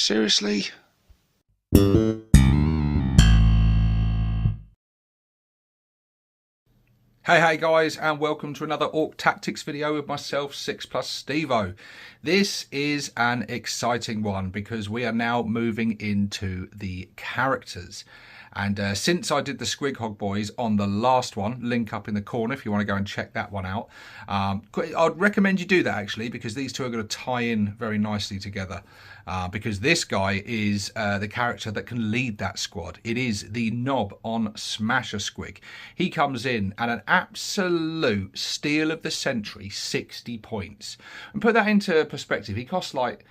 Seriously? Hey guys, and welcome to another Ork Tactics video with myself, 6+ Stevo. This is an exciting one because we are now moving into the characters. And since I did the Squig Hog Boys on the last one, link up in the corner if you want to go and check that one out. I'd recommend you do that actually, because these two are going to tie in very nicely together. Because this guy is the character that can lead that squad. It is the Nobz on Smasha Squig. He comes in at an absolute steal of the century, 60 points. And put that into perspective, he costs like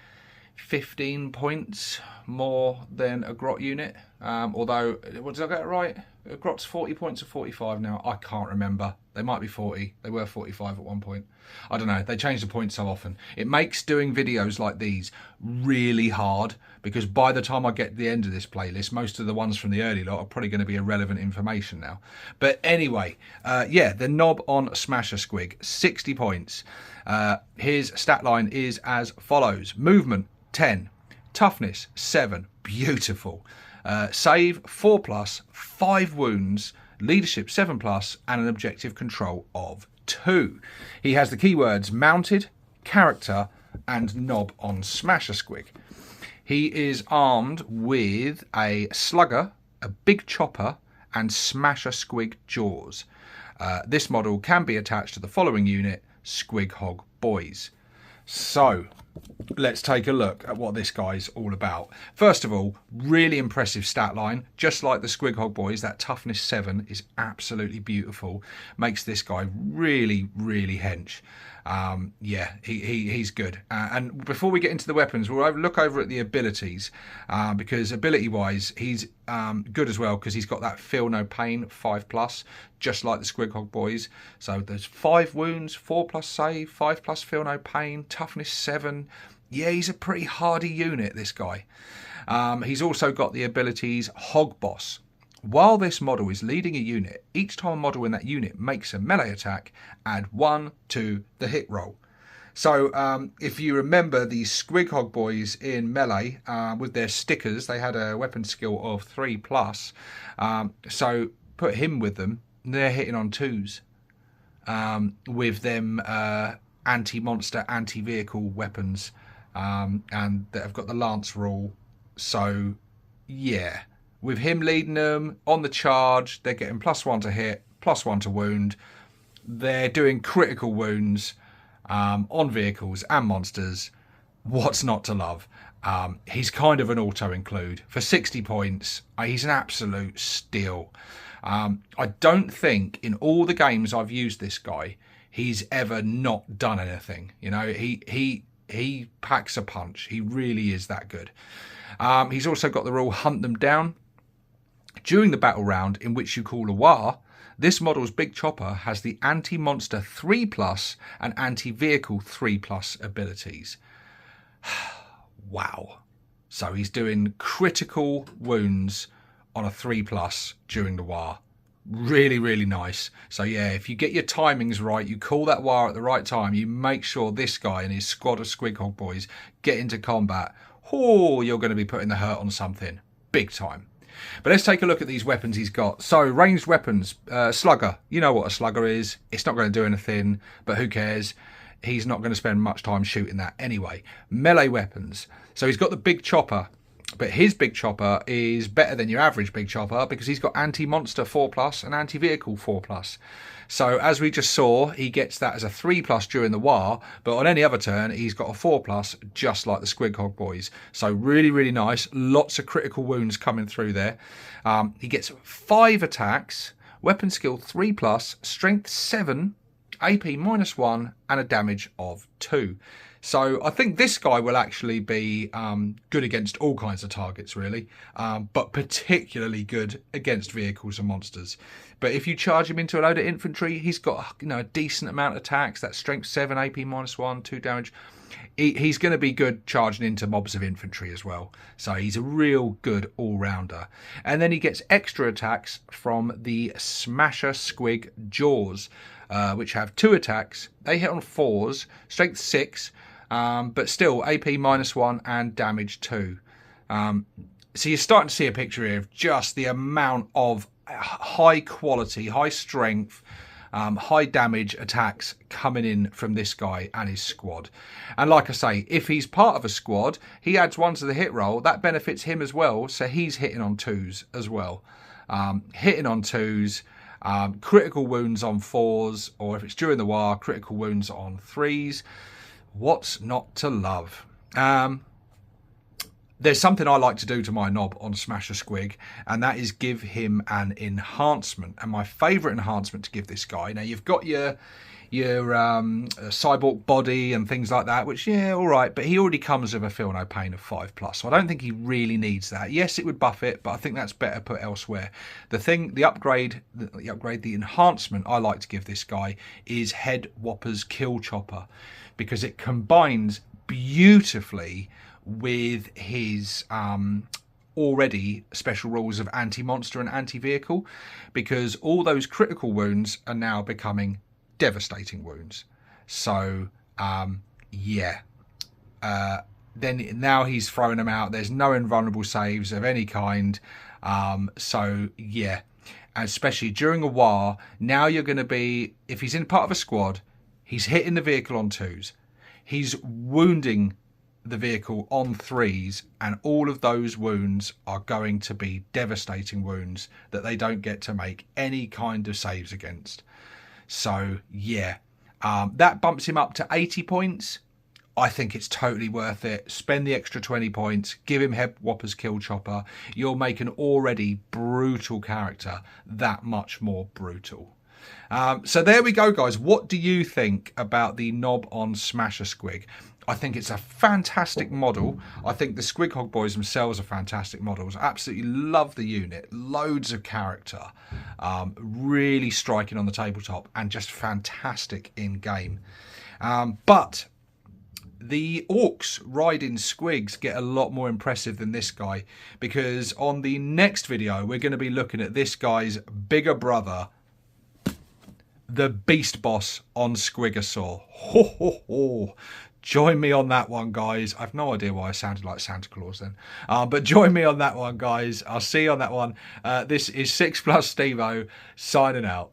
15 points more than a Grot unit. Although, did I get it right? A Grot's 40 points or 45 now? I can't remember. They might be 40. They were 45 at one point. I don't know. They change the points so often. It makes doing videos like these really hard, because by the time I get to the end of this playlist, most of the ones from the early lot are probably going to be irrelevant information now. But anyway, yeah, the Nobz on Smasha Squig, 60 points. His stat line is as follows. Movement, 10. Toughness, 7. Beautiful. Save, 4+, 5 wounds, leadership, 7+, and an objective control of 2. He has the keywords mounted, character, and Nobz on Smasha Squig. He is armed with a slugger, a big chopper, and Smasha Squig jaws. This model can be attached to the following unit, Squig Hog Boys. So, let's take a look at what this guy's all about. First of all, really impressive stat line. Just like the Squig Hog Boys, that toughness 7 is absolutely beautiful. Makes this guy really, really hench. Yeah, he's good. And before we get into the weapons, we'll look over at the abilities, because ability-wise, he's good as well, because he's got that Feel No Pain, 5+, just like the Squig Hog Boys. So there's 5 wounds, 4+ save, 5+ Feel No Pain, toughness 7. Yeah, he's a pretty hardy unit, this guy. He's also got the abilities Hog Boss. While this model is leading a unit, each time a model in that unit makes a melee attack, add 1 to the hit roll. So if you remember the Squig Hog Boys in melee, with their stickers, they had a weapon skill of 3+. So put him with them, they're hitting on 2s. With them anti-monster, anti-vehicle weapons. And they've got the lance rule. So yeah, with him leading them on the charge, they're getting +1 to hit, +1 to wound. They're doing critical wounds on vehicles and monsters. What's not to love? He's kind of an auto-include. For 60 points, he's an absolute steal. I don't think in all the games I've used this guy, he's ever not done anything. You know, he packs a punch. He really is that good. He's also got the rule Hunt Them Down. During the battle round in which you call a war, this model's big chopper has the anti-monster 3+ and anti-vehicle 3+ abilities. Wow. So he's doing critical wounds on a 3+ during the war. Really, really nice. So yeah, if you get your timings right, you call that war at the right time, you make sure this guy and his squad of Squig Hog Boys get into combat. Oh, you're going to be putting the hurt on something. Big time. But let's take a look at these weapons he's got. So ranged weapons, slugger. You know what a slugger is. It's not going to do anything, but who cares? He's not going to spend much time shooting that anyway. Melee weapons. So he's got the big chopper. But his big chopper is better than your average big chopper because he's got anti-monster 4+ and anti-vehicle 4+. So as we just saw, he gets that as a 3+ during the war, but on any other turn, he's got a 4+, just like the Squig Hog Boys. So really, really nice. Lots of critical wounds coming through there. He gets 5 attacks, weapon skill 3+, strength 7, AP -1, and a damage of 2. So I think this guy will actually be good against all kinds of targets, really, but particularly good against vehicles and monsters. But if you charge him into a load of infantry, he's got a decent amount of attacks. That's strength 7, AP -1, 2 damage. He's going to be good charging into mobs of infantry as well. So he's a real good all-rounder. And then he gets extra attacks from the Smasha Squig jaws, which have 2 attacks. They hit on 4s, strength 6, but still AP -1 and damage 2. So you're starting to see a picture here of just the amount of high quality, high strength, high damage attacks coming in from this guy and his squad. And like I say, if he's part of a squad, he adds 1 to the hit roll. That benefits him as well. So he's hitting on 2s as well. Hitting on 2s, critical wounds on 4s, or if it's during the war, critical wounds on 3s. What's not to love? There's something I like to do to my Nob on Smasha Squig, and that is give him an enhancement. And my favourite enhancement to give this guy, now you've got your cyborg body and things like that, which, yeah, all right, but he already comes with a feel no pain of 5+, so I don't think he really needs that. Yes, it would buff it, but I think that's better put elsewhere. The upgrade, the enhancement I like to give this guy is Head Whopper's Kill Chopper, because it combines beautifully with his already special rules of anti-monster and anti-vehicle, because all those critical wounds are now becoming devastating wounds. So yeah, then now he's throwing them out. There's no invulnerable saves of any kind. So yeah, especially during a war, now you're going to be, if he's in part of a squad, he's hitting the vehicle on 2s, he's wounding the vehicle on 3s, and all of those wounds are going to be devastating wounds that they don't get to make any kind of saves against. So yeah, that bumps him up to 80 points. I think it's totally worth it. Spend the extra 20 points, give him Head Whopper's Kill Chopper. You'll make an already brutal character that much more brutal. So there we go, guys. What do you think about the Nob on Smasha Squig? I think it's a fantastic model. I think the Squig Hog Boys themselves are fantastic models. Absolutely love the unit. Loads of character. Really striking on the tabletop and just fantastic in game. But the Orks riding Squigs get a lot more impressive than this guy, because on the next video we're going to be looking at this guy's bigger brother, the Beast Boss on Squigosaur. Ho ho ho! Join me on that one, guys. I've no idea why I sounded like Santa Claus then. But join me on that one, guys. I'll see you on that one. This is 6+ Stevo signing out.